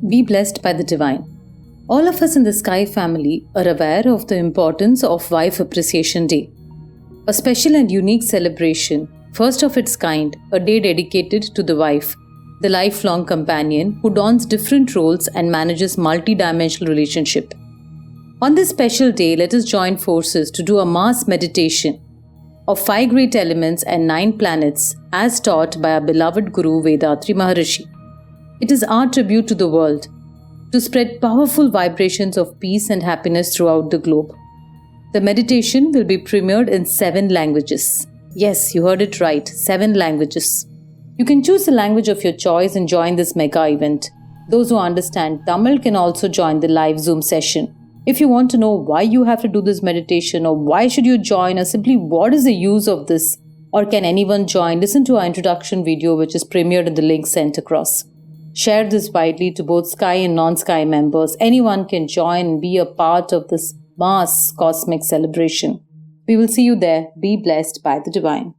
Be blessed by the divine. All of us in the Sky family are aware of the importance of Wife Appreciation Day, a special and unique celebration, first of its kind, a day dedicated to the wife, the lifelong companion who dons different roles and manages multi-dimensional relationship. On this special day, let us join forces to do a mass meditation of 5 great elements and 9 planets as taught by our beloved Guru Vethathiri Maharishi. It is our tribute to the world to spread powerful vibrations of peace and happiness throughout the globe. The meditation will be premiered in 7 languages. Yes, you heard it right, 7 languages. You can choose the language of your choice and join this mega event. Those who understand Tamil can also join the live Zoom session. If you want to know why you have to do this meditation, or why should you join, or simply what is the use of this, or can anyone join, listen to our introduction video which is premiered in the link sent across. Share this widely to both Sky and non-Sky members. Anyone can join and be a part of this mass cosmic celebration. We will see you there. Be blessed by the divine.